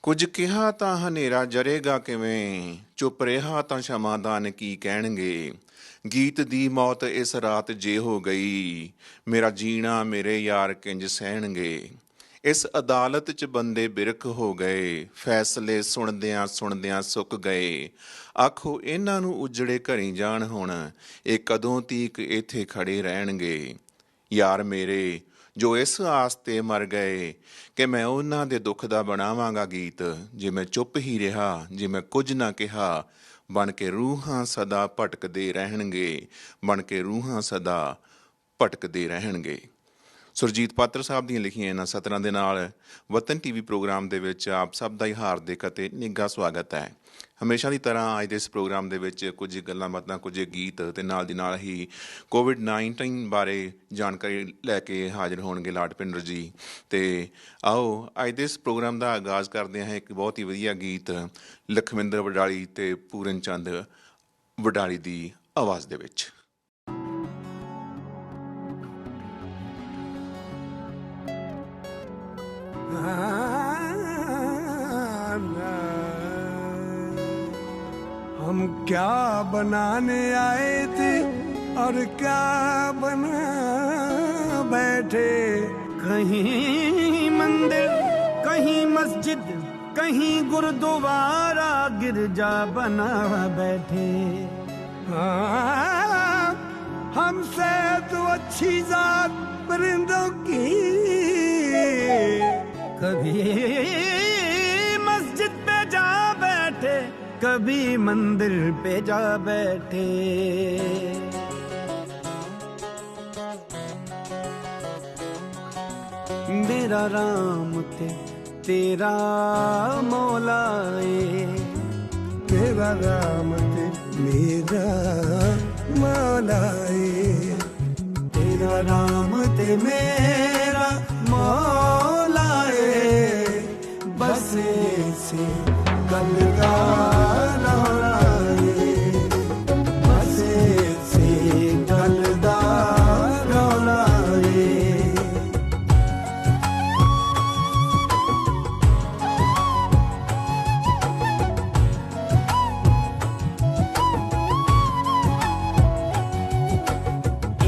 ਕੁਝ ਕਿਹਾ ਤਾਂ ਹਨੇਰਾ ਜਰੇਗਾ ਕਿਵੇਂ, ਚੁੱਪ ਰਿਹਾ ਤਾਂ ਸ਼ਮਾਦਾਨ ਕੀ ਕਹਿਣਗੇ। ਗੀਤ ਦੀ ਮੌਤ ਇਸ ਰਾਤ ਜੇ ਹੋ ਗਈ, ਮੇਰਾ ਜੀਣਾ ਮੇਰੇ ਯਾਰ ਕਿੰਜ ਸਹਿਣਗੇ। ਇਸ ਅਦਾਲਤ 'ਚ ਬੰਦੇ ਬਿਰਕ ਹੋ ਗਏ, ਫੈਸਲੇ ਸੁਣਦਿਆਂ ਸੁਣਦਿਆਂ ਸੁੱਕ ਗਏ। ਆਖੋ ਇਹਨਾਂ ਨੂੰ ਉਜੜੇ ਘਰੀ ਜਾਣ ਹੁਣ, ਇਹ ਕਦੋਂ ਤੀਕ ਇੱਥੇ ਖੜੇ ਰਹਿਣਗੇ। ਯਾਰ ਮੇਰੇ ਜੋ ਇਸ ਆਸ 'ਤੇ ਮਰ ਗਏ ਕਿ ਮੈਂ ਉਹਨਾਂ ਦੇ ਦੁੱਖ ਦਾ ਬਣਾਵਾਂਗਾ ਗੀਤ। ਜੇ ਮੈਂ ਚੁੱਪ ਹੀ ਰਿਹਾ, ਜੇ ਮੈਂ ਕੁਝ ਨਾ ਕਿਹਾ, ਬਣ ਕੇ ਰੂਹਾਂ ਸਦਾ ਭਟਕਦੇ ਰਹਿਣਗੇ, ਬਣ ਕੇ ਰੂਹਾਂ ਸਦਾ ਭਟਕਦੇ ਰਹਿਣਗੇ। ਸੁਰਜੀਤ ਪਾਤਰ ਸਾਹਿਬ ਦੀਆਂ ਲਿਖੀਆਂ ਇਹਨਾਂ ਸਤਰਾਂ ਦੇ ਨਾਲ ਵਤਨ ਟੀਵੀ ਪ੍ਰੋਗਰਾਮ ਦੇ ਵਿੱਚ ਆਪ ਸਭ ਦਾ ਹੀ ਹਾਰਦਿਕ ਅਤੇ ਨਿੱਘਾ ਸਵਾਗਤ ਹੈ। ਹਮੇਸ਼ਾ ਦੀ ਤਰ੍ਹਾਂ ਅੱਜ ਦੇ ਇਸ ਪ੍ਰੋਗਰਾਮ ਦੇ ਵਿੱਚ ਕੁਝ ਗੱਲਾਂ ਬਾਤਾਂ, ਕੁਝ ਗੀਤ ਅਤੇ ਨਾਲ ਦੀ ਨਾਲ ਹੀ ਕੋਵਿਡ-19 ਬਾਰੇ ਜਾਣਕਾਰੀ ਲੈ ਕੇ ਹਾਜ਼ਰ ਹੋਣਗੇ ਲਾਡਪਿੰਡਰ ਜੀ। ਅਤੇ ਆਓ ਅੱਜ ਦੇ ਇਸ ਪ੍ਰੋਗਰਾਮ ਦਾ ਆਗਾਜ਼ ਕਰਦੇ ਹਾਂ ਇੱਕ ਬਹੁਤ ਹੀ ਵਧੀਆ ਗੀਤ ਲਖਵਿੰਦਰ ਵਡਾਲੀ ਅਤੇ ਪੂਰਨ ਚੰਦ ਵਡਾਲੀ ਦੀ ਆਵਾਜ਼ ਦੇ ਵਿੱਚ। हम क्या बनाने आए थे और क्या बना बैठे। कहीं मंदिर, कहीं मस्जिद, कहीं गुरुद्वारा गिरजा बना बैठे। हाँ, हमसे तो अच्छी जात परिंदों की कभी मस्जिद पे जा बैठे, कभी मंदिर पे जा बैठे। मेरा राम थे तेरा मौलाए, तेरा राम थे मेरा मौलाए, तेरा राम थे मेरा मौलाए। बस से गलगा रौलाए, बस से गलगा रौलाए।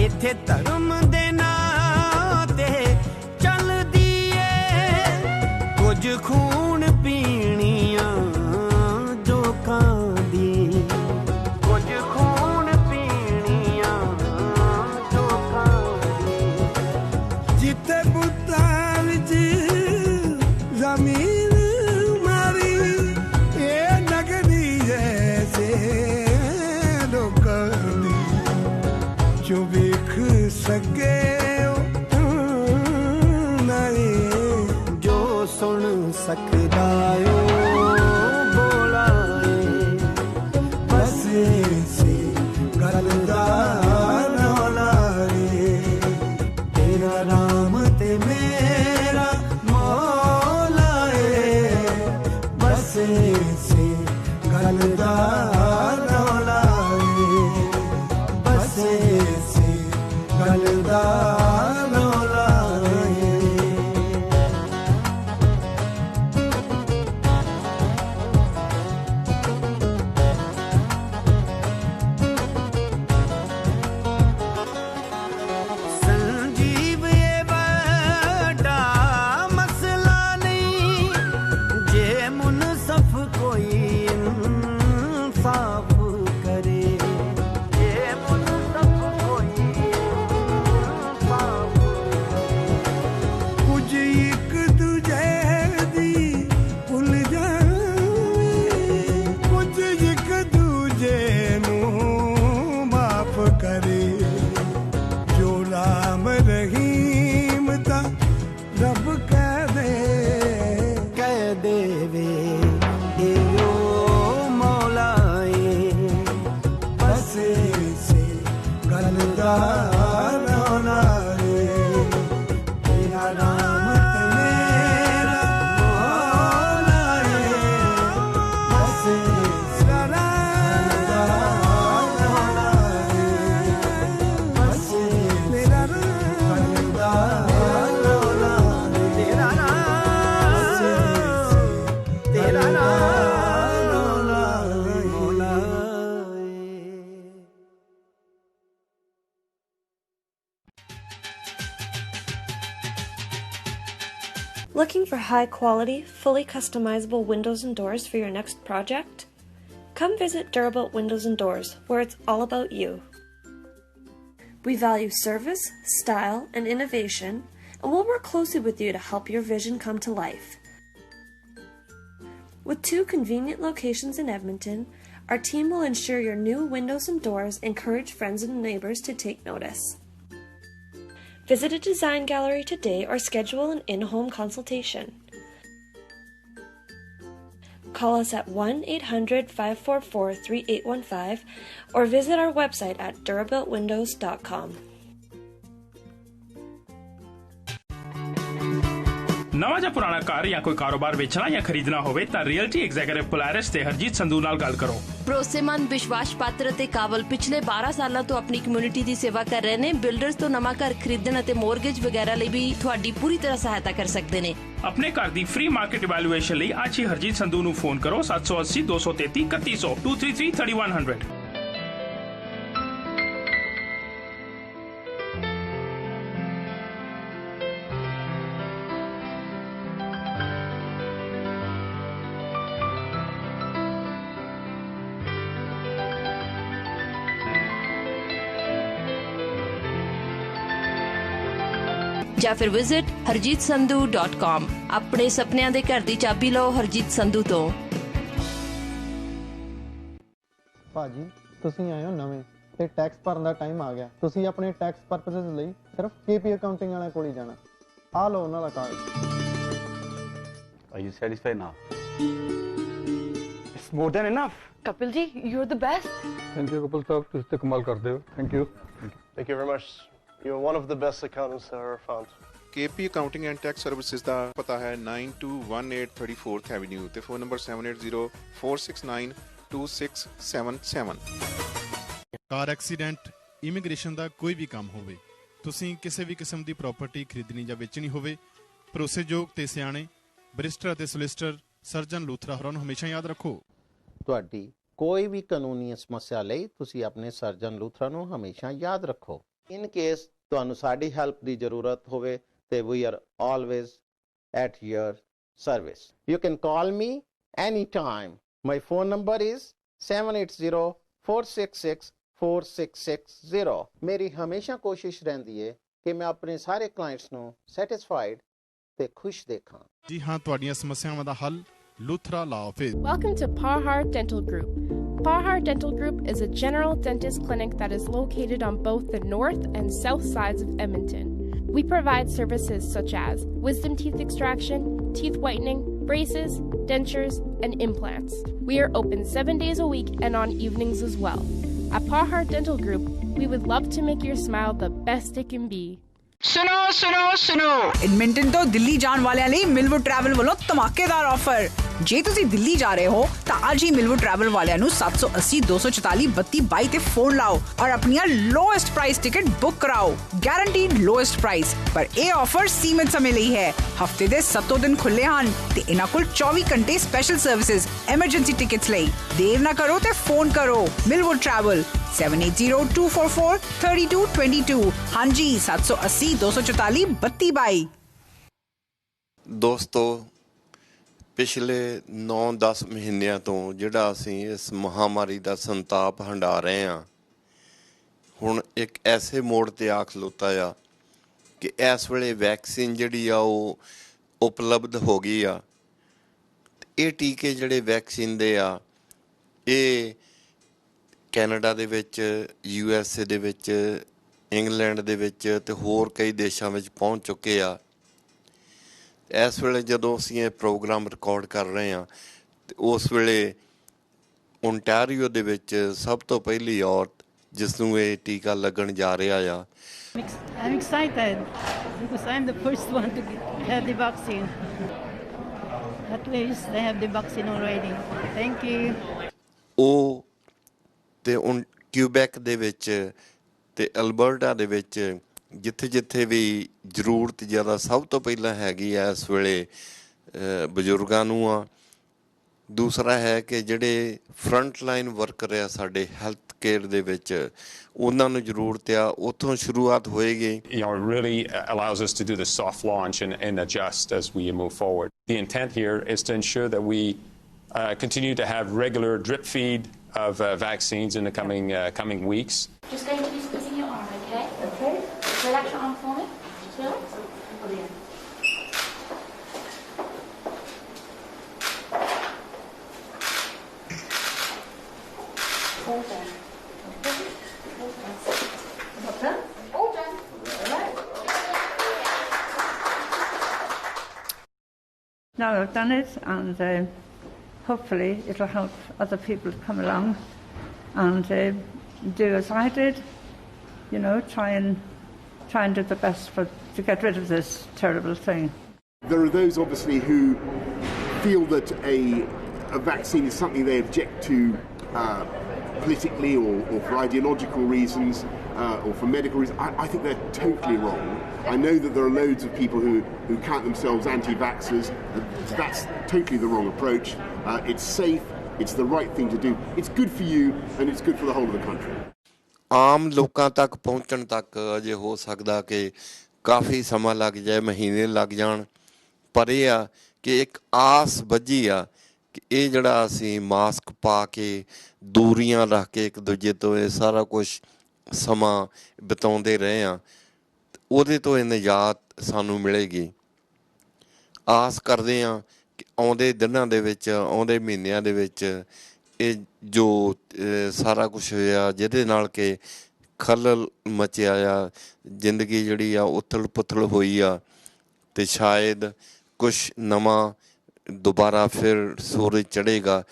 इथे धर्म दे नाते चल दिए कुछ खून पीणियां जो कांदी, कुछ खून पीणियां जो कांदी। जिथे बुताल जी जमीन मारी, ये नगरी जैसे लोकां दी जो वेख Looking for high-quality, fully customizable windows and doors for your next project? Come visit Durabuilt Windows and Doors, where it's all about you. We value service, style, and innovation, and we'll work closely with you to help your vision come to life. With 2 convenient locations in Edmonton, our team will ensure your new windows and doors encourage friends and neighbors to take notice. Visit a design gallery today or schedule an in-home consultation. Call us at 1-800-544-3815 or visit our website at durabuiltwindows.com. ਨਵਾਂ ਜਾਂ ਪੁਰਾਣਾ ਘਰ ਜਾਂ ਕੋਈ ਕਾਰੋਬਾਰ ਵੇਚਣਾ ਜਾਂ ਖਰੀਦਣਾ ਹੋਵੇ ਤਾਂ ਰੀਅਲਟੀ ਐਗਜ਼ੀਕਿਊਟਿਵ ਪੋਲਾਰਿਸ ਤੇ ਹਰਜੀਤ ਸੰਧੂ ਨਾਲ ਗੱਲ ਕਰੋ। ਭਰੋਸੇਮੰਦ, ਵਿਸ਼ਵਾਸ ਪਾਤਰ ਅਤੇ ਕਾਬਲ ਪਿਛਲੇ 12 ਸਾਲਾਂ ਤੋਂ ਆਪਣੀ ਕਮਿਊਨਿਟੀ ਦੀ ਸੇਵਾ ਕਰ ਰਹੇ ਨੇ। ਬਿਲਡਰਸ ਤੋਂ ਨਵਾਂ ਘਰ ਖਰੀਦਣ ਅਤੇ ਮੋਰਗੇਜ ਵਗੈਰਾ ਲਈ ਵੀ ਤੁਹਾਡੀ ਪੂਰੀ ਤਰ੍ਹਾਂ ਸਹਾਇਤਾ ਕਰ ਸਕਦੇ ਨੇ। ਆਪਣੇ ਘਰ ਦੀ ਫ੍ਰੀ ਮਾਰਕੀਟ ਇਵੈਲੂਏਸ਼ਨ ਲਈ ਅੱਜ ਹੀ ਹਰਜੀਤ ਸੰਧੂ ਨੂੰ ਫੋਨ ਕਰੋ 780 233 3100 233 3100। ਜਾਂ ਫਿਰ ਵਿਜ਼ਿਟ harjeetsandhu.com। ਆਪਣੇ ਸੁਪਨਿਆਂ ਦੇ ਘਰ ਦੀ ਚਾਬੀ ਲਓ ਹਰਜੀਤ ਸੰਧੂ ਤੋਂ। ਭਾਜੀ ਤੁਸੀਂ ਆਏ ਹੋ ਨਵੇਂ ਤੇ ਟੈਕਸ ਭਰਨ ਦਾ ਟਾਈਮ ਆ ਗਿਆ। ਤੁਸੀਂ ਆਪਣੇ ਟੈਕਸ ਪਰਪਸਸ ਲਈ ਸਿਰਫ KP ਅਕਾਊਂਟਿੰਗ ਵਾਲਿਆਂ ਕੋਲ ਹੀ ਜਾਣਾ। ਆ ਲਓ ਉਹਨਾਂ ਦਾ card. Are you satisfied now? It's more than enough. Kapil ji, you're the best. Thank you couple ਸਾਹਿਬ, ਤੁਸੀਂ ਤੇ ਕਮਾਲ ਕਰਦੇ ਹੋ। Thank you. Thank you very much. You're one of the best accountants I ever found. KP Accounting and Tax Services ਦਾ ਪਤਾ ਹੈ 9218 34th Avenue ਤੇ phone number 7804692677। Car accident, immigration ਦਾ ਕੋਈ ਵੀ ਕੰਮ ਹੋਵੇ, ਤੁਸੀਂ ਕਿਸੇ ਵੀ ਕਿਸਮ ਦੀ ਪ੍ਰਾਪਰਟੀ ਖਰੀਦਣੀ ਜਾਂ ਵੇਚਣੀ ਹੋਵੇ, ਭਰੋਸੇਯੋਗ ਤੇ ਸਿਆਣੇ ਬੈਰਿਸਟਰ ਅਤੇ ਸੋਲਿਸਿਟਰ ਸਰਜਨ ਲੂਥਰਾ ਹੋਰਾਂ ਨੂੰ ਹਮੇਸ਼ਾ ਯਾਦ ਰੱਖੋ। ਤੁਹਾਡੀ ਕੋਈ ਵੀ ਕਾਨੂੰਨੀ ਸਮੱਸਿਆ ਲਈ ਤੁਸੀਂ ਆਪਣੇ ਸਰਜਨ ਲੂਥਰਾ ਨੂੰ ਹਮੇਸ਼ਾ ਯਾਦ ਰੱਖੋ। ਇਨ ਕੇਸ ਤੁਹਾਨੂੰ ਸਾਡੀ ਹੈਲਪ ਦੀ ਜ਼ਰੂਰਤ ਹੋਵੇ ਤੇ we are always at your service. You can call me any time. My phone number is 7804664660। ਮੇਰੀ ਹਮੇਸ਼ਾ ਕੋਸ਼ਿਸ਼ ਰਹਿੰਦੀ ਹੈ ਕਿ ਮੈਂ ਆਪਣੇ ਸਾਰੇ ਕਲਾਇੰਟਸ ਨੂੰ ਸੈਟੀਸਫਾਈਡ ਤੇ ਖੁਸ਼ ਦੇਖਾਂ। ਜੀ ਹਾਂ, ਤੁਹਾਡੀਆਂ ਸਮੱਸਿਆਵਾਂ ਦਾ ਹੱਲ ਲੂਥਰਾ ਲਾ office. Welcome to Pahar Dental Group. Pahar Dental Group is a general dentist clinic that is located on both the north and south sides of Edmonton. We provide services such as wisdom teeth extraction, teeth whitening, braces, dentures, and implants. We are open 7 days a week and on evenings as well. At Pahar Dental Group, we would love to make your smile the best it can be. सुनो सुनो सुनो Edmonton तो दिल्ली जान वाले ਲਈ ਮਿਲਵੁੱਡ travel ਵੱਲੋਂ ਧਮਾਕੇਦਾਰ offer. ਜੇ ਤੁਸੀਂ ਦਿੱਲੀ ਜਾ ਰਹੇ ਹੋ ਤਾਂ ਅੱਜ ਹੀ ਮਿਲਵੁੱਡ ਟਰੈਵਲ ਵਾਲਿਆਂ ਨੂੰ 780 244 3222 ਤੇ ਫੋਨ ਲਾਓ ਔਰ ਆਪਣੀਆਂ ਲੋਐਸਟ ਪ੍ਰਾਈਸ ਟਿਕਟ ਬੁੱਕ ਕਰਾਓ। Guaranteed lowest price. ਪਰ ਇਹ ਆਫਰ ਸੀਮਿਤ ਸਮੇਂ ਲਈ ਹੈ। ਹਫਤੇ ਦੇ 7 ਦਿਨ ਖੁੱਲੇ ਹਨ ਤੇ ਇਹਨਾਂ ਕੋਲ 24 ਘੰਟੇ ਸਪੈਸ਼ਲ ਸਰਵਿਸਿਜ਼ ਐਮਰਜੈਂਸੀ ਟਿਕਟਸ ਲਈ। ਦੇਰ ਨਾ ਕਰੋ ਤੇ ਫੋਨ ਕਰੋ। ਮਿਲਵੁੱਡ ਟਰੈਵਲ 7802443222। ਹਾਂਜੀ 780 244 3222। ਦੋਸਤੋ, ਪਿਛਲੇ 9-10 ਮਹੀਨਿਆਂ ਤੋਂ ਜਿਹੜਾ ਅਸੀਂ ਇਸ ਮਹਾਮਾਰੀ ਦਾ ਸੰਤਾਪ ਹੰਢਾ ਰਹੇ ਹਾਂ, ਹੁਣ ਇੱਕ ਐਸੇ ਮੋੜ ਤੇ ਆ ਖਲੋਤਾ ਆ ਕਿ ਇਸ ਵੇਲੇ ਵੈਕਸੀਨ ਜਿਹੜੀ ਆ ਉਹ ਉਪਲਬਧ ਹੋ ਗਈ ਆ। ਇਹ ਟੀਕੇ ਜਿਹੜੇ ਵੈਕਸੀਨ ਦੇ ਆ ਇਹ ਕੈਨੇਡਾ ਦੇ ਵਿੱਚ, USA ਦੇ ਵਿੱਚ, ਇੰਗਲੈਂਡ ਦੇ ਵਿੱਚ ਤੇ ਹੋਰ ਕਈ ਦੇਸ਼ਾਂ ਵਿੱਚ ਪਹੁੰਚ ਚੁੱਕੇ ਆ। ਇਸ ਵੇਲੇ ਜਦੋਂ ਅਸੀਂ ਇਹ ਪ੍ਰੋਗਰਾਮ ਰਿਕਾਰਡ ਕਰ ਰਹੇ ਹਾਂ ਤੇ ਉਸ ਵੇਲੇ ਓਨਟਾਰੀਓ ਦੇ ਵਿੱਚ ਸਭ ਤੋਂ ਪਹਿਲੀ ਔਰਤ ਜਿਸ ਨੂੰ ਇਹ ਟੀਕਾ ਲੱਗਣ ਜਾ ਰਿਹਾ ਆ। I'm excited because I'm the first one to have the vaccine. At least they have the vaccine already. Thank you. ਉਹ ਤੇ ਕਿਊਬੈਕ ਦੇ ਵਿੱਚ ਤੇ ਅਲਬਰਟਾ ਦੇ ਵਿੱਚ ਜਿੱਥੇ ਜਿੱਥੇ ਵੀ ਜ਼ਰੂਰਤ ਜ਼ਿਆਦਾ ਸਭ ਤੋਂ ਪਹਿਲਾਂ ਹੈਗੀ ਆ ਇਸ ਵੇਲੇ ਬਜ਼ੁਰਗਾਂ ਨੂੰ ਆ ਦੂਸਰਾ ਹੈ ਕਿ ਜਿਹੜੇ ਫਰੰਟ ਲਾਈਨ ਵਰਕਰ ਆ ਸਾਡੇ ਹੈਲਥ ਕੇਅਰ ਦੇ ਵਿੱਚ ਉਹਨਾਂ ਨੂੰ ਜ਼ਰੂਰਤ ਆ ਉੱਥੋਂ ਸ਼ੁਰੂਆਤ ਹੋਏਗੀ It really allows us to do the soft launch and adjust as we move forward. The intent here is to ensure that we continue to have regular drip feed of vaccines in the coming weeks. Just going to be squeezing your arm, okay? Okay. Relax your arm for me. Relax. All done. All done. All done. All right. Now I've done it, and hopefully it'll help other people to come along and do as I did. You know, try and do the best to get rid of this terrible thing. There are those obviously who feel that a vaccine is something they object to politically or for ideological reasons or for medical reasons. I think they're totally wrong. I know that there are loads of people who count themselves anti-vaxxers. That's totally the wrong approach. It's safe, it's the right thing to do. It's good for you and it's good for the whole of the country. ਆਮ ਲੋਕਾਂ ਤੱਕ ਪਹੁੰਚਣ ਤੱਕ ਅਜੇ ਹੋ ਸਕਦਾ ਕਿ ਕਾਫੀ ਸਮਾਂ ਲੱਗ ਜਾਏ, ਮਹੀਨੇ ਲੱਗ ਜਾਣ, ਪਰ ਇਹ ਆ ਕਿ ਇੱਕ ਆਸ ਬੱਝੀ ਆ ਕਿ ਇਹ ਜਿਹੜਾ ਅਸੀਂ ਮਾਸਕ ਪਾ ਕੇ ਦੂਰੀਆਂ ਰੱਖ ਕੇ ਇੱਕ ਦੂਜੇ ਤੋਂ ਇਹ ਸਾਰਾ ਕੁਛ ਸਮਾਂ ਬਿਤਾਉਂਦੇ ਰਹੇ ਹਾਂ, ਉਹਦੇ ਤੋਂ ਇਹ ਨਿਜਾਤ ਸਾਨੂੰ ਮਿਲੇਗੀ। ਆਸ ਕਰਦੇ ਹਾਂ ਕਿ ਆਉਂਦੇ ਦਿਨਾਂ ਦੇ ਵਿੱਚ, ਆਉਂਦੇ ਮਹੀਨਿਆਂ ਦੇ ਵਿੱਚ ਇਹ ਜੋ ਸਾਰਾ ਕੁਛ ਹੋਇਆ ਜਿਹਦੇ ਨਾਲ ਕਿ ਖਲਲ ਮਚਿਆ ਆ, ਜ਼ਿੰਦਗੀ ਜਿਹੜੀ ਆ ਉਥਲ ਪੁਥਲ ਹੋਈ ਆ, ਅਤੇ ਸ਼ਾਇਦ ਕੁਛ ਨਵਾਂ ਦੁਬਾਰਾ ਫਿਰ ਸੂਰਜ ਚੜ੍ਹੇਗਾ।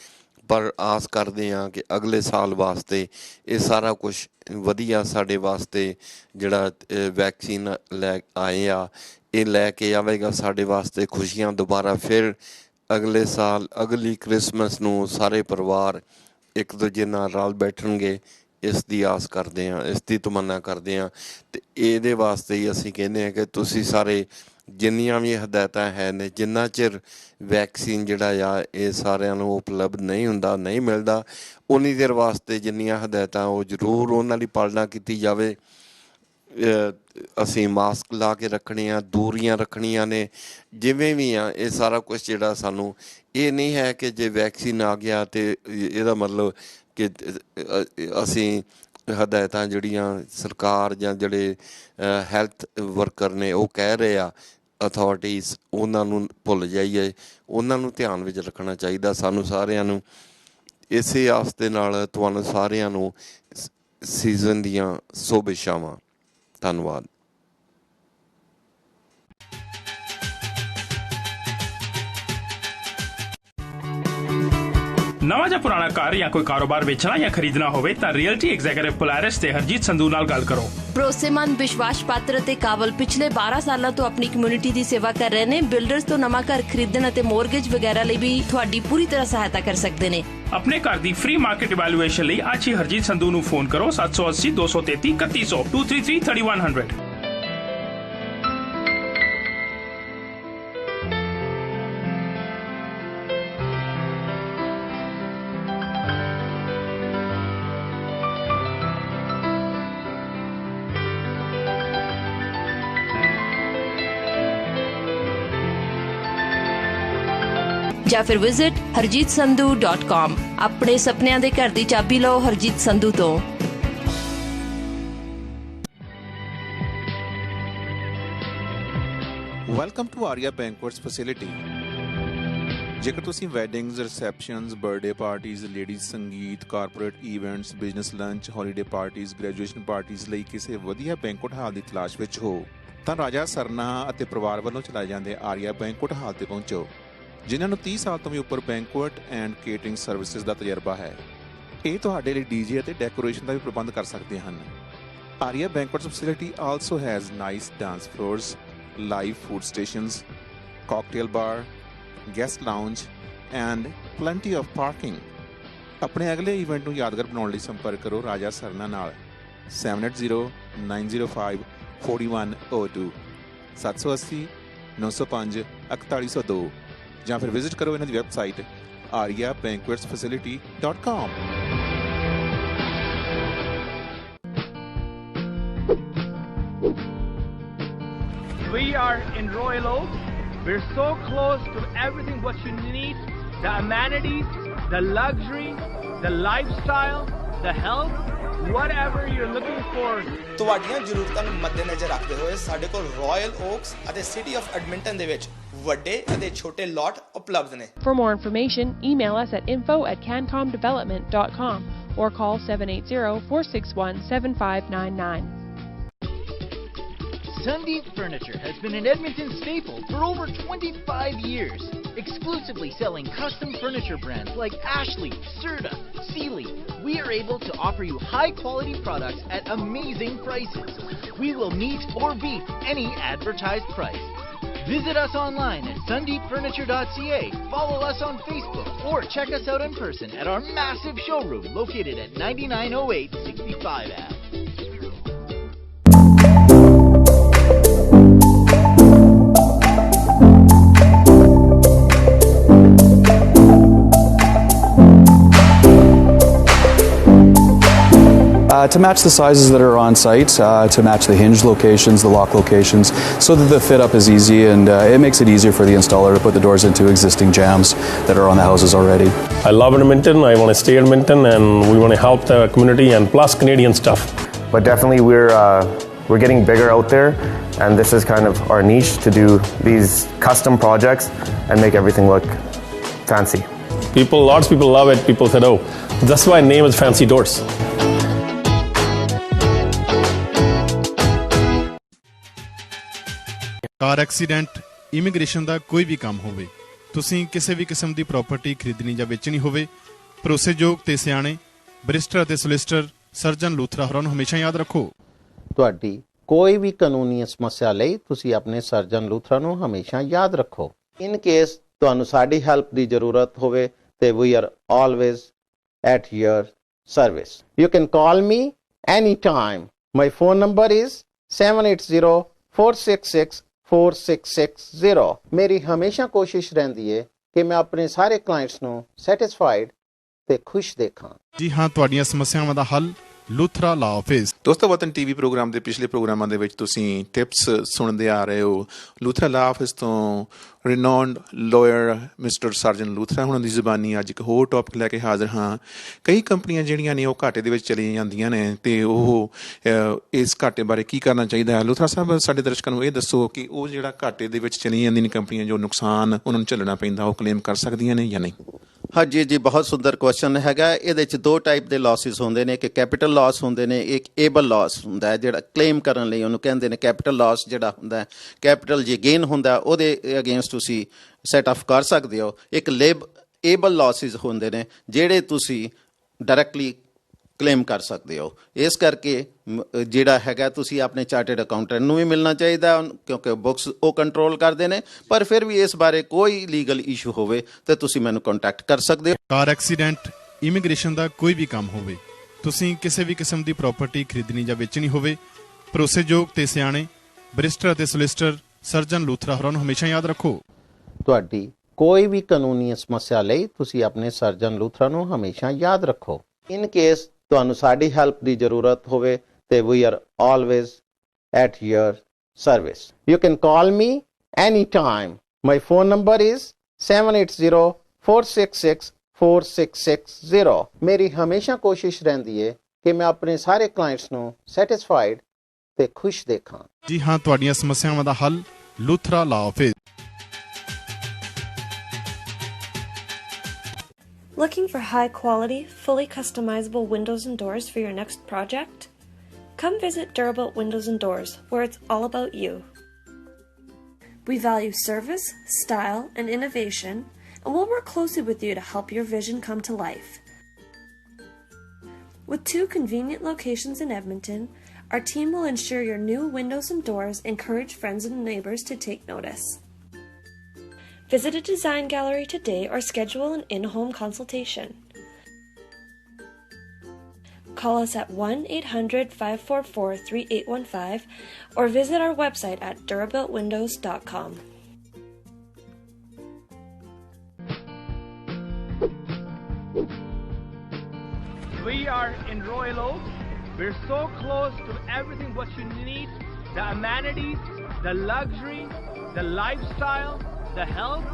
ਪਰ ਆਸ ਕਰਦੇ ਹਾਂ ਕਿ ਅਗਲੇ ਸਾਲ ਵਾਸਤੇ ਇਹ ਸਾਰਾ ਕੁਛ ਵਧੀਆ ਸਾਡੇ ਵਾਸਤੇ ਜਿਹੜਾ ਵੈਕਸੀਨ ਲੈ ਆਏ ਆ ਇਹ ਲੈ ਕੇ ਆਵੇਗਾ ਸਾਡੇ ਵਾਸਤੇ ਖੁਸ਼ੀਆਂ। ਦੁਬਾਰਾ ਫਿਰ ਅਗਲੇ ਸਾਲ ਅਗਲੀ ਕ੍ਰਿਸਮਸ ਨੂੰ ਸਾਰੇ ਪਰਿਵਾਰ ਇੱਕ ਦੂਜੇ ਨਾਲ ਰਲ ਬੈਠਣਗੇ, ਇਸ ਦੀ ਆਸ ਕਰਦੇ ਹਾਂ, ਇਸ ਦੀ ਤਮੰਨਾ ਕਰਦੇ ਹਾਂ। ਅਤੇ ਇਹਦੇ ਵਾਸਤੇ ਹੀ ਅਸੀਂ ਕਹਿੰਦੇ ਹਾਂ ਕਿ ਤੁਸੀਂ ਸਾਰੇ ਜਿੰਨੀਆਂ ਵੀ ਹਦਾਇਤਾਂ ਹੈ ਨੇ, ਜਿੰਨਾ ਚਿਰ ਵੈਕਸੀਨ ਜਿਹੜਾ ਆ ਇਹ ਸਾਰਿਆਂ ਨੂੰ ਉਪਲਬਧ ਨਹੀਂ ਹੁੰਦਾ, ਨਹੀਂ ਮਿਲਦਾ, ਉਨੀ ਦੇਰ ਵਾਸਤੇ ਜਿੰਨੀਆਂ ਹਦਾਇਤਾਂ ਉਹ ਜ਼ਰੂਰ ਉਹਨਾਂ ਦੀ ਪਾਲਣਾ ਕੀਤੀ ਜਾਵੇ। ਅਸੀਂ ਮਾਸਕ ਲਾ ਕੇ ਰੱਖਣੇ ਆ, ਦੂਰੀਆਂ ਰੱਖਣੀਆਂ ਨੇ, ਜਿਵੇਂ ਵੀ ਆ ਇਹ ਸਾਰਾ ਕੁਛ ਜਿਹੜਾ ਸਾਨੂੰ ਇਹ ਨਹੀਂ ਹੈ ਕਿ ਜੇ ਵੈਕਸੀਨ ਆ ਗਿਆ ਅਤੇ ਇਹਦਾ ਮਤਲਬ ਕਿ ਅਸੀਂ ਹਦਾਇਤਾਂ ਜਿਹੜੀਆਂ ਸਰਕਾਰ ਜਾਂ ਜਿਹੜੇ ਹੈਲਥ ਵਰਕਰ ਨੇ ਉਹ ਕਹਿ ਰਹੇ ਆ, ਅਥੋਰਟੀਜ਼, ਉਹਨਾਂ ਨੂੰ ਭੁੱਲ ਜਾਈਏ। ਉਹਨਾਂ ਨੂੰ ਧਿਆਨ ਵਿੱਚ ਰੱਖਣਾ ਚਾਹੀਦਾ ਸਾਨੂੰ ਸਾਰਿਆਂ ਨੂੰ। ਇਸੇ ਆਸ ਦੇ ਨਾਲ ਤੁਹਾਨੂੰ ਸਾਰਿਆਂ ਨੂੰ ਸੀਜ਼ਨ ਦੀਆਂ ਸ਼ੁਭ ਇੱਛਾਵਾਂ। ਧੰਨਵਾਦ। ਨਵਾਂ ਜਾਂ ਪੁਰਾਣਾ ਘਰ ਜਾਂ ਕੋਈ ਕਾਰੋਬਾਰ ਵੇਚਣਾ ਜਾਂ ਖਰੀਦਣਾ ਹੋਵੇ ਤਾਂ ਰੀਅਲਟੀ ਐਗਜ਼ੀਕਿਊਟਿਵ ਪੋਲਾਰਿਸ ਤੇ ਹਰਜੀਤ ਸੰਧੂ ਨਾਲ ਗੱਲ ਕਰੋ। ਭਰੋਸੇਮੰਦ, ਵਿਸ਼ਵਾਸ ਪਾਤਰ ਅਤੇ ਕਾਬਲ ਪਿਛਲੇ 12 ਸਾਲਾਂ ਤੋਂ ਆਪਣੀ ਕਮਿਊਨਿਟੀ ਦੀ ਸੇਵਾ ਕਰ ਰਹੇ ਨੇ। ਬਿਲਡਰਸ ਤੋਂ ਨਵਾਂ ਘਰ ਖਰੀਦਣ ਅਤੇ ਮੋਰਗੇਜ ਵਗੈਰਾ ਲਈ ਵੀ ਤੁਹਾਡੀ ਪੂਰੀ ਤਰ੍ਹਾਂ ਸਹਾਇਤਾ ਕਰ ਸਕਦੇ ਨੇ। ਆਪਣੇ ਘਰ ਦੀ ਫ੍ਰੀ ਮਾਰਕੀਟ ਇਵੈਲੂਏਸ਼ਨ ਲਈ ਅੱਜ ਹੀ ਹਰਜੀਤ ਸੰਧੂ ਨੂੰ ਫੋਨ ਕਰੋ 780 233 3100 233 3100। ਜਾਂ ਫਿਰ ਵਿਜ਼ਿਟ harjeetsandhu.com। ਆਪਣੇ ਸੁਪਨਿਆਂ ਦੇ ਘਰ ਦੀ ਚਾਬੀ ਲਓ ਹਰਜੀਤ ਸੰਧੂ ਤੋਂ। Welcome to Arya banquets facility. ਜੇਕਰ ਤੁਸੀਂ weddings, receptions, birthday parties, ladies sangeet, corporate events, business lunch, holiday parties, graduation parties ਲਈ ਕਿਸੇ ਵਧੀਆ ਬੈਂਕੁਐਟ ਹਾਲ ਦੀ ਤਲਾਸ਼ ਵਿੱਚ ਹੋ ਤਾਂ ਰਾਜਾ ਸਰਨਾ ਅਤੇ ਪਰਿਵਾਰ ਵੱਲੋਂ ਚਲਾਏ ਜਾਂਦੇ ਆਰੀਆ ਬੈਂਕੁਐਟ ਹਾਲ ਤੇ ਪਹੁੰਚੋ, ਜਿਨ੍ਹਾਂ ਨੂੰ 30 ਸਾਲ ਤੋਂ ਵੀ ਉੱਪਰ ਬੈਂਕੁਐਟ ਐਂਡ ਕੇਟਰਿੰਗ ਸਰਵਿਸਿਜ਼ ਦਾ ਤਜਰਬਾ ਹੈ। ਇਹ ਤੁਹਾਡੇ ਲਈ ਡੀਜੇ ਅਤੇ ਡੈਕੋਰੇਸ਼ਨ ਦਾ ਵੀ ਪ੍ਰਬੰਧ ਕਰ ਸਕਦੇ ਹਨ। Arya banquets facility also has nice dance floors, live food stations, cocktail bar, guest lounge and plenty of parking। ਆਪਣੇ ਅਗਲੇ ਇਵੈਂਟ ਨੂੰ ਯਾਦਗਾਰ ਬਣਾਉਣ ਲਈ ਸੰਪਰਕ ਕਰੋ ਰਾਜਾ ਸਰਨਾ ਨਾਲ 7809054102 780 905 4102 ਜਾਂ ਫਿਰ ਵਿਜ਼ਿਟ ਕਰੋ ਇਹਨਾਂ ਦੀ website ariabanquetsfacility.com. We are in Royal Oak. We're so close to everything what you need, the amenities, the luxury, the lifestyle, the health, whatever you're looking for. ਤੁਹਾਡੀਆਂ ਜ਼ਰੂਰਤਾਂ ਨੂੰ ਮੱਦੇਨਜ਼ਰ ਰੱਖਦੇ ਹੋਏ ਸਾਡੇ ਕੋਲ ਰਾਇਲ ਓਕਸ ਅਤੇ ਸਿਟੀ ਆਫ ਐਡਮਿੰਟਨ ਦੇ ਵਿੱਚ ਵੱਡੇ ਅਤੇ ਛੋਟੇ ਲੋਟ ਉਪਲਬਧ ਨੇ। For more information, email us at info@cancomdevelopment.com or call 780-461-7599. Sundeep Furniture has been an Edmonton staple for over 25 years, exclusively selling custom furniture brands like Ashley, Serta, Sealy. We are able to offer you high-quality products at amazing prices. We will meet or beat any advertised price. Visit us online at sundeepfurniture.ca, follow us on Facebook, or check us out in person at our massive showroom located at 9908 65 Ave. To match the sizes that are on site, to match the hinge locations, the lock locations, so that the fit up is easy, and it makes it easier for the installer to put the doors into existing jams that are on the houses already. I love Edmonton. I want to stay in Edmonton, and we want to help the community and plus Canadian stuff. But definitely we're getting bigger out there, and this is kind of our niche to do these custom projects and make everything look fancy. Lots of people love it. People said, "Oh, that's why name is Fancy Doors." Car accident, immigration ਦਾ ਕੋਈ ਵੀ ਕੰਮ ਹੋਵੇ, ਤੁਸੀਂ ਕਿਸੇ ਵੀ ਕਿਸਮ ਦੀ property ਖਰੀਦਣੀ ਜਾਂ ਵੇਚਣੀ ਹੋਵੇ, ਭਰੋਸੇਯੋਗ ਤੇ ਸਿਆਣੇ ਬਰਿਸਟਰ ਅਤੇ ਸੋਲਿਸਿਟਰ ਸਰਜਨ ਲੂਥਰਾ ਹੋਰਾਂ ਨੂੰ ਹਮੇਸ਼ਾ ਯਾਦ ਰੱਖੋ। ਤੁਹਾਡੀ ਕੋਈ ਵੀ ਕਾਨੂੰਨੀ ਸਮੱਸਿਆ ਲਈ ਤੁਸੀਂ ਆਪਣੇ ਸਰਜਨ ਲੂਥਰਾ ਨੂੰ ਹਮੇਸ਼ਾ ਯਾਦ ਰੱਖੋ। ਇਨ ਕੇਸ ਤੁਹਾਨੂੰ ਸਾਡੀ ਹੈਲਪ ਦੀ ਜ਼ਰੂਰਤ ਹੋਵੇ ਤੇ we are always at your service. You can call me any time. My phone number is 7804664660। ਮੇਰੀ ਹਮੇਸ਼ਾ ਕੋਸ਼ਿਸ਼ ਰਹਿੰਦੀ ਹੈ ਕਿ ਮੈਂ ਆਪਣੇ ਸਾਰੇ ਕਲਾਇੰਟਸ ਨੂੰ ਸੈਟੀਸਫਾਈਡ ਤੇ ਖੁਸ਼ ਦੇਖਾਂ। ਜੀ ਹਾਂ, ਤੁਹਾਡੀਆਂ ਸਮੱਸਿਆਵਾਂ ਦਾ ਹੱਲ ਲੂਥਰਾ ਲਾ ਆਫਿਸ। ਦੋਸਤੋ, ਵਤਨ ਟੀਵੀ ਪ੍ਰੋਗਰਾਮ ਦੇ ਪਿਛਲੇ ਪ੍ਰੋਗਰਾਮਾਂ ਦੇ ਵਿੱਚ ਤੁਸੀਂ ਟਿਪਸ ਸੁਣਦੇ ਆ ਰਹੇ ਹੋ। ਲੂਥਰਾ ਲਾ ਆਫਿਸ ਤੋਂ renowned lawyer mister surgeon Luthra ਹੁਣਾਂ ਦੀ ਜ਼ੁਬਾਨੀ ਅੱਜ ਇੱਕ ਹੋਰ ਟੌਪਿਕ ਲੈ ਕੇ ਹਾਜ਼ਰ ਹਾਂ। ਕਈ ਕੰਪਨੀਆਂ ਜਿਹੜੀਆਂ ਨੇ ਉਹ ਘਾਟੇ ਦੇ ਵਿੱਚ ਚਲੀਆਂ ਜਾਂਦੀਆਂ ਨੇ ਅਤੇ ਉਹ ਇਸ ਘਾਟੇ ਬਾਰੇ ਕੀ ਕਰਨਾ ਚਾਹੀਦਾ ਹੈ। ਲੂਥਰਾ ਸਾਹਿਬ, ਸਾਡੇ ਦਰਸ਼ਕਾਂ ਨੂੰ ਇਹ ਦੱਸੋ ਕਿ ਉਹ ਜਿਹੜਾ ਘਾਟੇ ਦੇ ਵਿੱਚ ਚਲੀਆਂ ਜਾਂਦੀਆਂ ਨੇ ਕੰਪਨੀਆਂ, ਜੋ ਨੁਕਸਾਨ ਉਹਨਾਂ ਨੂੰ ਝੱਲਣਾ ਪੈਂਦਾ, ਉਹ ਕਲੇਮ ਕਰ ਸਕਦੀਆਂ ਨੇ ਜਾਂ ਨਹੀਂ? ਹਾਂਜੀ ਜੀ, ਬਹੁਤ ਸੁੰਦਰ ਕੁਐਸਚਨ ਹੈਗਾ। ਇਹਦੇ 'ਚ ਦੋ ਟਾਈਪ ਦੇ ਲਾਸਿਸ ਹੁੰਦੇ ਨੇ, ਇੱਕ ਕੈਪੀਟਲ ਲਾਸ ਹੁੰਦੇ ਨੇ, ਇੱਕ ਏਬਲ ਲਾਸ ਹੁੰਦਾ ਹੈ ਜਿਹੜਾ ਕਲੇਮ ਕਰਨ ਲਈ ਉਹਨੂੰ ਕਹਿੰਦੇ ਨੇ ਕੈਪੀਟਲ ਲਾਸ। ਜਿਹੜਾ ਹੁੰਦਾ ਕੈਪੀਟਲ ਜੇ ਗੇਨ ਹੁੰਦਾ ਉਹਦੇ ਅਗੇਂਸਟ ਤੁਸੀਂ ਸੈਟ ਆਫ ਕਰ ਸਕਦੇ ਹੋ। ਇੱਕ ਏਬਲ ਲਾਸਿਸ ਹੁੰਦੇ ਨੇ ਜਿਹੜੇ ਤੁਸੀਂ ਡਾਇਰੈਕਟਲੀ ਕਲੇਮ ਕਰ ਸਕਦੇ ਹੋ। ਇਸ ਕਰਕੇ ਜਿਹੜਾ ਹੈਗਾ ਤੁਸੀਂ ਆਪਣੇ ਚਾਰਟਰਡ ਅਕਾਊਂਟੈਂਟ ਨੂੰ ਵੀ ਮਿਲਣਾ ਚਾਹੀਦਾ, ਕਿਉਂਕਿ ਬੁੱਕਸ ਉਹ ਕੰਟਰੋਲ ਕਰਦੇ ਨੇ। ਪਰ ਫਿਰ ਵੀ ਇਸ ਬਾਰੇ ਕੋਈ ਲੀਗਲ ਇਸ਼ੂ ਹੋਵੇ ਤਾਂ ਤੁਸੀਂ ਮੈਨੂੰ ਕੰਟੈਕਟ ਕਰ ਸਕਦੇ ਹੋ। ਕਾਰ ਐਕਸੀਡੈਂਟ, ਇਮੀਗ੍ਰੇਸ਼ਨ ਦਾ ਕੋਈ ਵੀ ਕੰਮ ਹੋਵੇ, ਤੁਸੀਂ ਕਿਸੇ ਵੀ ਕਿਸਮ ਦੀ ਪ੍ਰਾਪਰਟੀ ਖਰੀਦਣੀ ਜਾਂ ਵੇਚਣੀ ਹੋਵੇ, ਭਰੋਸੇਯੋਗ ਤੇ ਸਿਆਣੇ ਬਰਿਸਟਰ ਅਤੇ ਸੋਲਿਸਿਟਰ ਸਰਜਨ ਲੂਥਰਾ ਹੋਰਾਂ ਨੂੰ ਹਮੇਸ਼ਾ ਯਾਦ ਰੱਖੋ। ਤੁਹਾਡੀ ਕੋਈ ਵੀ ਕਾਨੂੰਨੀ ਸਮੱਸਿਆ ਲਈ ਤੁਸੀਂ ਆਪਣੇ ਸਰਜਨ ਲੂਥਰਾ ਨੂੰ ਹਮੇਸ਼ਾ ਯਾਦ ਰੱਖੋ। ਇਨ ਕੇਸ ਤੁਹਾਨੂੰ ਸਾਡੀ ਹੈਲਪ ਦੀ ਜ਼ਰੂਰਤ ਹੋਵੇ ਤੇ we are always at your service. You can call me any time. My phone number is 7804664660। ਮੇਰੀ ਹਮੇਸ਼ਾ ਕੋਸ਼ਿਸ਼ ਰਹਿੰਦੀ ਹੈ ਕਿ ਮੈਂ ਆਪਣੇ ਸਾਰੇ ਕਲਾਇੰਟਸ ਨੂੰ ਸੈਟੀਸਫਾਈਡ ਤੇ ਖੁਸ਼ ਦੇਖਾਂ। ਜੀ ਹਾਂ, ਤੁਹਾਡੀਆਂ ਸਮੱਸਿਆਵਾਂ ਦਾ ਹੱਲ ਲੂਥਰਾ ਲਾ office. Looking for high-quality, fully customizable windows and doors for your next project? Come visit Durabuilt Windows and Doors, where it's all about you. We value service, style, and innovation, and we'll work closely with you to help your vision come to life. With 2 convenient locations in Edmonton, our team will ensure your new windows and doors encourage friends and neighbors to take notice. Visit a design gallery today or schedule an in-home consultation. Call us at 1-800-544-3815 or visit our website at durabuiltwindows.com. We're so close to everything what you need, the amenities, the luxury, the lifestyle, the health,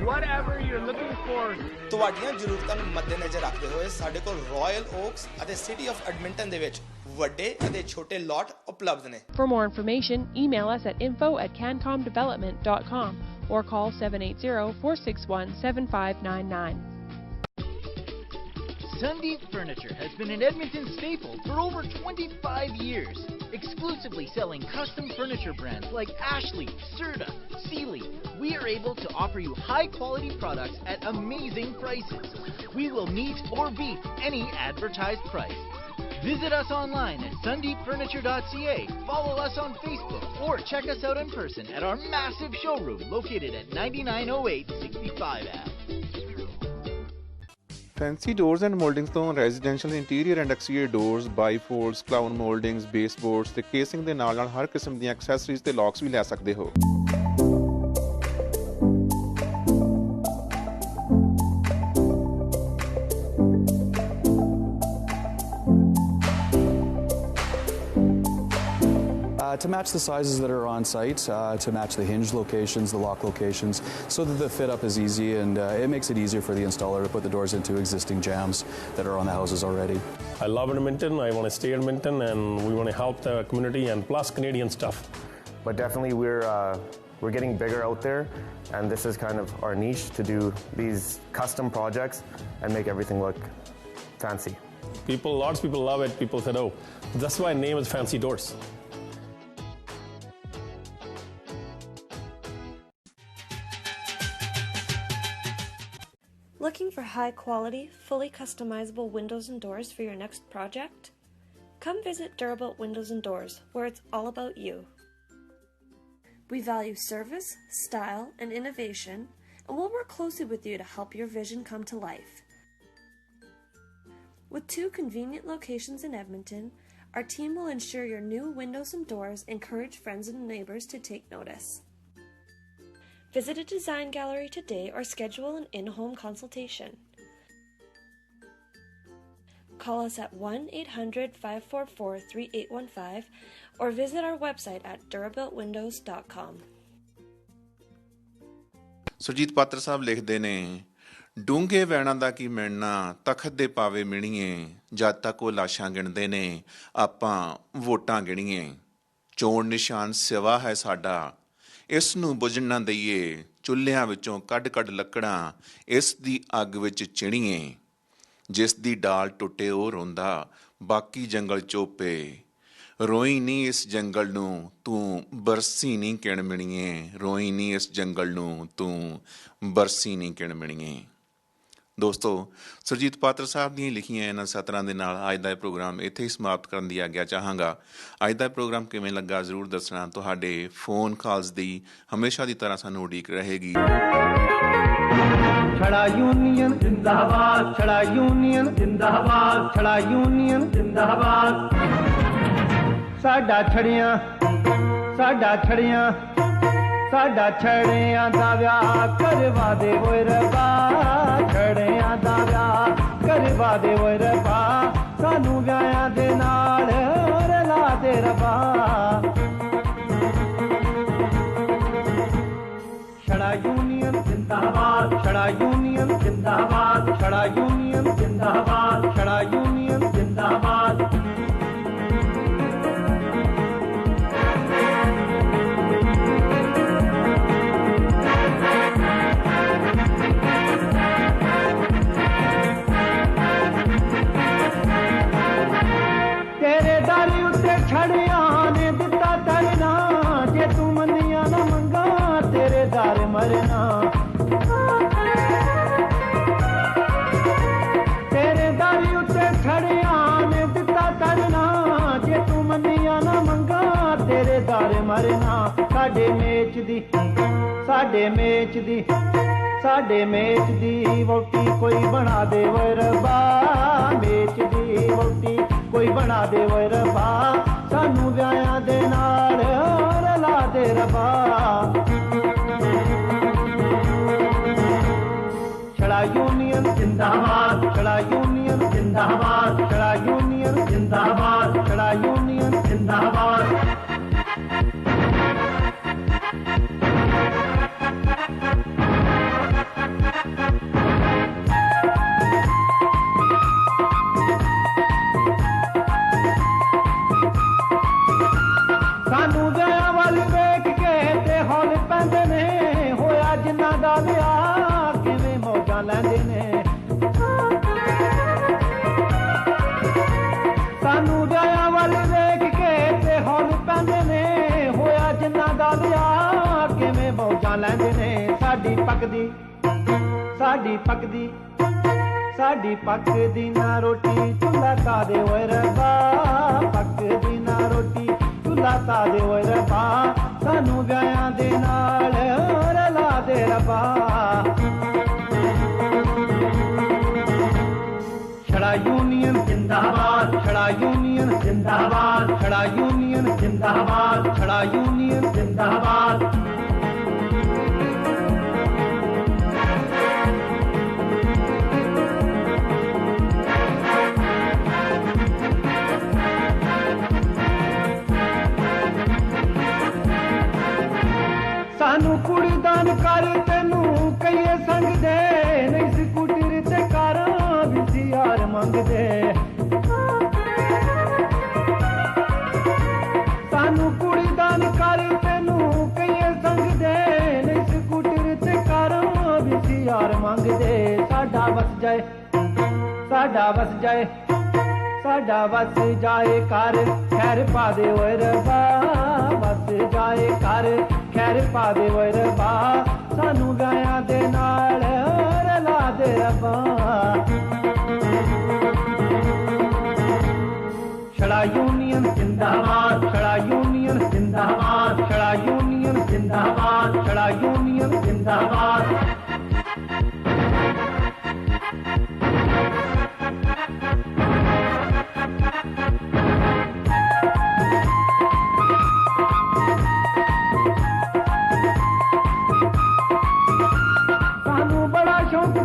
whatever you're looking for. ਤੁਹਾਡੀਆਂ ਜ਼ਰੂਰਤਾਂ ਨੂੰ ਮੱਦੇਨਜ਼ਰ ਰੱਖਦੇ ਹੋਏ ਸਾਡੇ ਕੋਲ royal oaks ਅਤੇ city of Edmonton ਦੇ ਵਿੱਚ ਵੱਡੇ ਅਤੇ ਛੋਟੇ ਲੋਟ ਉਪਲਬਧ ਨੇ। For more information, email us at info@cancomdevelopment.com or call 780-461-7599. Sundeep Furniture has been an Edmonton staple for over 25 years, exclusively selling custom furniture brands like Ashley, Serta, Sealy. We are able to offer you high-quality products at amazing prices. We will meet or beat any advertised price. Visit us online at sundeepfurniture.ca, follow us on Facebook, or check us out in person at our massive showroom located at 9908 65 Ave. Fancy Doors and mouldings ਤੋਂ residential interior and exterior doors, bifolds, crown mouldings, baseboards ਤੇ casing ਦੇ ਨਾਲ ਹਰ ਕਿਸਮ ਦੀਆਂ accessories ਤੇ locks ਵੀ ਲੈ ਸਕਦੇ ਹੋ। To match the sizes that are on site, to match the hinge locations, the lock locations, so that the fit up is easy and it makes it easier for the installer to put the doors into existing jams that are on the houses already. I love Edmonton. I want to stay in Edmonton, and we want to help the community and plus Canadian stuff. But definitely we're getting bigger out there, and this is kind of our niche to do these custom projects and make everything look fancy. Lots of people love it. People said, "Oh, that's why name is Fancy Doors." Looking for high-quality, fully customizable windows and doors for your next project? Come visit Durable Windows and Doors, where it's all about you. We value service, style, and innovation, and we'll work closely with you to help your vision come to life. With 2 convenient locations in Edmonton, our team will ensure your new windows and doors encourage friends and neighbors to take notice. Visit a design gallery today or schedule an in-home consultation. Call us at 1-800-544-3815 or visit our website at durabuiltwindows.com. Surjit Patar ਸਾਹਿਬ ਲਿਖਦੇ ਨੇ, ਡੂੰਘੇ ਵੈਣਾਂ ਦਾ ਕੀ ਮਿਣਨਾ, ਤਖਤ ਦੇ ਪਾਵੇ ਮਿਣੀਏ, ਜਦ ਤੱਕ ਉਹ ਲਾਸ਼ਾਂ ਗਿਣਦੇ ਨੇ ਆਪਾਂ ਵੋਟਾਂ ਗਿਣੀਏ। ਚੋਣ ਨਿਸ਼ਾਨ ਸਿਵਾ ਹੈ ਸਾਡਾ, ਇਸ ਨੂੰ ਬੁਝਣ ਨਾ ਦਈਏ, ਚੁੱਲ੍ਹਿਆਂ ਵਿੱਚੋਂ ਕੱਢ ਲੱਕੜਾਂ ਇਸ ਦੀ ਅੱਗ ਵਿੱਚ ਚਿਣੀਏ। ਜਿਸ ਦੀ ਡਾਲ ਟੁੱਟੇ ਉਹ ਰੋਂਦਾ, ਬਾਕੀ ਜੰਗਲ ਚੋਪੇ, ਰੋਈ ਨਹੀਂ ਇਸ ਜੰਗਲ ਨੂੰ ਤੂੰ ਬਰਸੀ ਨਹੀਂ ਕਿਣ ਮਿਣੀਏ, ਰੋਈ ਨਹੀਂ ਇਸ ਜੰਗਲ ਨੂੰ ਤੂੰ ਬਰਸੀ ਨਹੀਂ ਕਿਣ ਮਿਣੀਏ। ਦੋਸਤੋ, ਸੁਰਜੀਤ ਪਾਤਰ ਸਾਹਿਬ ਦੀਆਂ ਲਿਖੀਆਂ ਇਹਨਾਂ ਸਤਰਾਂ ਦੇ ਨਾਲ ਅੱਜ ਦਾ ਇਹ ਪ੍ਰੋਗਰਾਮ ਇੱਥੇ ਹੀ ਸਮਾਪਤ ਕਰਨ ਦੀ ਆਗਿਆ ਚਾਹਾਂਗਾ। ਅੱਜ ਦਾ ਪ੍ਰੋਗਰਾਮ ਕਿਵੇਂ ਲੱਗਾ ਜ਼ਰੂਰ ਦੱਸਣਾ। ਤੁਹਾਡੇ ਫੋਨ ਕਾਲਸ ਦੀ ਹਮੇਸ਼ਾ ਦੀ ਤਰ੍ਹਾਂ ਸਾਨੂੰ ਉਡੀਕ ਰਹੇਗੀ। ਛੜਾ ਯੂਨੀਅਨ ਜ਼ਿੰਦਾਬਾਦ, ਛੜਾ ਯੂਨੀਅਨ ਜ਼ਿੰਦਾਬਾਦ, ਛੜਾ ਯੂਨੀਅਨ ਜ਼ਿੰਦਾਬਾਦ। ਸਾਡਾ ਛੜਿਆਂ ਸਾਡਾ ਛੜਿਆਂ ਦਾ ਵਿਆਹ ਕਰਵਾ ਦੇ ਓਏ ਰੱਬਾ, ਛੜਿਆਂ ਦਾ ਵਿਆਹ ਕਰਵਾ ਦੇ ਓਏ ਰੱਬਾ, ਸਾਨੂੰ ਵਿਆਹਾਂ ਦੇ ਨਾਲ ਰਲਾ ਦੇ ਰੱਬਾ। ਛੜਾ ਯੂਨੀਅਨ ਜ਼ਿੰਦਾਬਾਦ, ਛੜਾ ਯੂਨੀਅਨ ਜ਼ਿੰਦਾਬਾਦ, ਛੜਾ ਯੂਨੀਅਨ ਜ਼ਿੰਦਾਬਾਦ, ਛੜਾ ਯੂਨੀਅਨ ਜ਼ਿੰਦਾਬਾਦ। ਛੜਿਆਂ ਨੇ ਦਿੱਤਾ ਤਰਨਾ, ਜੇ ਤੂੰ ਮੰਨੀਆਂ ਨਾ ਮੰਗਾ ਤੇਰੇ ਦਰ ਮਰਨਾ। ਤੇਰੇ ਦਰ ਉੱਤੇ ਛੜਿਆਂ ਨੇ ਦਿੱਤਾ ਤਰਨਾ, ਜੇ ਤੂੰ ਮੰਨੀਆਂ ਨਾ ਮੰਗਾ ਤੇਰੇ ਦਰ ਮਰਨਾ। ਸਾਡੇ ਮੇਚ ਦੀ ਵੋਟੀ ਕੋਈ ਬਣਾ ਦੇ ਓਏ ਰੱਬਾ, ਮੇਚ ਦੀ ਵੋਟੀ ਕੋਈ ਬਣਾ ਦੇ ਓਏ ਰੱਬਾ, ਸਾਨੂੰ ਵਿਆਹਾਂ ਦੇ ਨਾਲ ਰਲਾ ਦੇ ਰੱਬਾ। ਛੜਾ ਯੂਨੀਅਨ ਜ਼ਿੰਦਾਬਾਦ, ਛੜਾ ਯੂਨੀਅਨ ਜ਼ਿੰਦਾਬਾਦ, ਛੜਾ ਯੂਨੀਅਨ ਜ਼ਿੰਦਾਬਾਦ। ਛੜਾ ਯੂਨੀਅਨ ਜ਼ਿੰਦਾਬਾਦ। ਸਾਨੂੰ ਵਿਆਹਾਂ ਵੱਲ ਵੇਖ ਕੇ ਤੇ ਹੌਲ ਪੈਂਦੇ ਨੇ, ਹੋਇਆ ਜਿਨ੍ਹਾਂ ਦਾ ਵਿਆਹ ਕਿਵੇਂ ਮੌਜਾਂ ਲੈਂਦੇ ਨੇ। ਸਾਨੂੰ ਵਿਆਹਾਂ ਵੱਲ ਵੇਖ ਕੇ ਤੇ ਹੌਲ ਪੈਂਦੇ ਨੇ, ਹੋਇਆ ਜਿਨ੍ਹਾਂ ਦਾ ਵਿਆਹ ਕਿਵੇਂ ਮੌਜਾਂ ਲੈਂਦੇ ਨੇ। ਸਾਡੀ ਪੱਕਦੀ ਸਾਡੀ ਪੱਕਦੀ ਨਾ ਰੋਟੀ, ਚੁੱਲ੍ਹਾ ਤਾ ਦੇ ਓਏ ਰੱਬਾ, ਪੱਕਦੀ ਨਾ ਰੋਟੀ ਚੁੱਲ੍ਹਾ ਤਾ ਦੇ ਓਏ ਰੱਬਾ, ਸਾਨੂੰ ਵਿਆਹਾਂ ਦੇ ਨਾਲ ਰਲਾ ਦੇ ਰੱਬਾ। ਛੜਾ ਯੂਨੀਅਨ ਜ਼ਿੰਦਾਬਾਦ, ਛੜਾ ਯੂਨੀਅਨ ਜ਼ਿੰਦਾਬਾਦ, ਛੜਾ ਯੂਨੀਅਨ ਜ਼ਿੰਦਾਬਾਦ, ਛੜਾ ਯੂਨੀਅਨ ਜ਼ਿੰਦਾਬਾਦ। ਸਾਨੂੰ ਕੁੜੀ ਦਾਨ ਕਰ ਤੈਨੂੰ ਕਈਏ ਸੰਗ ਦੇ, ਨਹੀਂ ਸਕੂਟਰ ਤੇ ਕਾਰਾਂ ਵੀ ਸੀ ਯਾਰ ਮੰਗਦੇ। ਸਾਨੂੰ ਕੁੜੀ ਦਾਨ ਕਰ ਤੈਨੂੰ ਕਈਏ ਸੰਗ ਦੇ, ਨਹੀਂ ਸਕੂਟਰ ਤੇ ਕਾਰਾਂ ਵੀ ਸੀ ਯਾਰ ਮੰਗਦੇ। ਸਾਡਾ ਵਸ ਜਾਏ, ਸਾਡਾ ਵਸ ਜਾਏ, ਸਾਡਾ ਵਸ ਜਾਏ ਕਰ ਖੈਰ ਪਾ ਦੇ ਓਏ ਰੱਬਾ, ਵਸ ਜਾਏ ਕਰ ਖੈਰ ਪਾ ਦੇ ਓਏ ਰੱਬਾ, ਸਾਨੂੰ ਵਿਆਹਾਂ ਦੇ ਨਾਲ ਰਲਾ ਦੇ ਰੱਬਾ। ਛੜਾ ਯੂਨੀਅਨ ਜ਼ਿੰਦਾਬਾਦ, ਛੜਾ ਯੂਨੀਅਨ ਜ਼ਿੰਦਾਬਾਦ, ਛੜਾ ਯੂਨੀਅਨ ਜ਼ਿੰਦਾਬਾਦ, ਛੜਾ ਯੂਨੀਅਨ ਜ਼ਿੰਦਾਬਾਦ।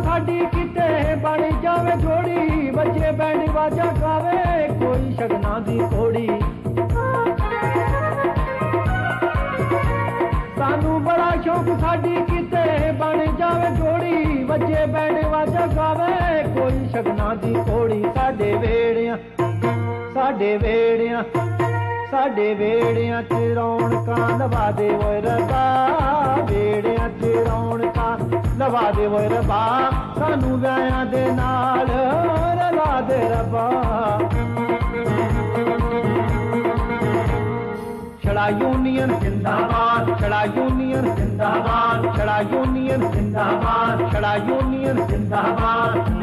ਸਾਡੀ ਕਿਤੇ ਬਣ ਜਾਵੇ ਜੋੜੀ, ਬੱਚੇ ਬੈਂਡ ਵਾਜਾ ਗਾਵੇ ਕੋਈ ਸ਼ਗਨਾਂ ਦੀ ਕੋੜੀ। ਸਾਨੂੰ ਬੜਾ ਸ਼ੌਕ ਸਾਡੀ ਕਿਤੇ ਬਣ ਜਾਵੇ ਜੋੜੀ, ਬੱਚੇ ਬੈਂਡ ਵਾਜਾ ਗਾਵੇ ਕੋਈ ਸ਼ਗਨਾਂ ਦੀ ਕੋੜੀ। ਸਾਡੇ ਵੇੜਿਆਂ, ਸਾਡੇ ਵੇੜਿਆਂ, ਸਾਡੇ ਵੇੜਿਆਂ 'ਚ ਰੌਣਕਾਂ ਲਵਾ ਦੇ ਓਏ ਰੱਬਾ, ਵੇੜਿਆਂ 'ਚ ਰੌਣਕਾਂ ਲਵਾ ਦੇ ਓਏ ਰੱਬਾ, ਸਾਨੂੰ ਵਿਆਹਾਂ ਦੇ ਨਾਲ ਰਲਾ ਦੇ ਰੱਬਾ। ਛੜਾ ਯੂਨੀਅਨ ਜ਼ਿੰਦਾਬਾਦ, ਛੜਾ ਯੂਨੀਅਨ ਜ਼ਿੰਦਾਬਾਦ, ਛੜਾ ਯੂਨੀਅਨ ਜ਼ਿੰਦਾਬਾਦ, ਛੜਾ ਯੂਨੀਅਨ ਜ਼ਿੰਦਾਬਾਦ।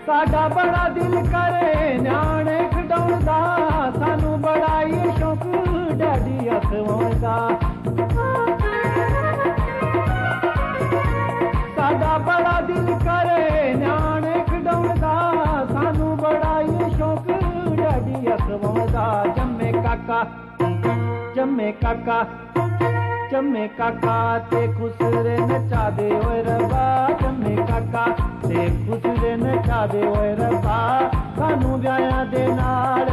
ਸਾਡਾ ਬੜਾ ਦਿਲ ਕਰੇ ਨਿਆਣੇ ਖਿਡਾਉਣ ਦਾ, ਸਾਨੂੰ ਬੜਾ ਹੀ ਸ਼ੌਕ ਡੈਡੀ ਅਖਵਾਉਣ ਦਾ। ਸਾਡਾ ਬੜਾ ਦਿਲ ਕਰੇ ਨਿਆਣੇ ਖਿਡਾਉਣ ਦਾ, ਸਾਨੂੰ ਬੜਾ ਹੀ ਸ਼ੌਕ ਡੈਡੀ ਅਖਵਾਉਣ ਦਾ। ਜੰਮੇ ਕਾਕਾ, ਜੰਮੇ ਕਾਕਾ, ਜੰਮੇ ਕਾਕਾ ਤੇ ਖੁਸਰੇ ਨਚਾ ਦੇ ਓਏ ਰੱਬਾ, ਜੰਮੇ ਕਾਕਾ ਤੇ ਖੁਸਰੇ ਨਚਾ ਦੇ ਓਏ ਰੱਬਾ, ਸਾਨੂੰ ਵਿਆਹਾਂ ਦੇ ਨਾਲ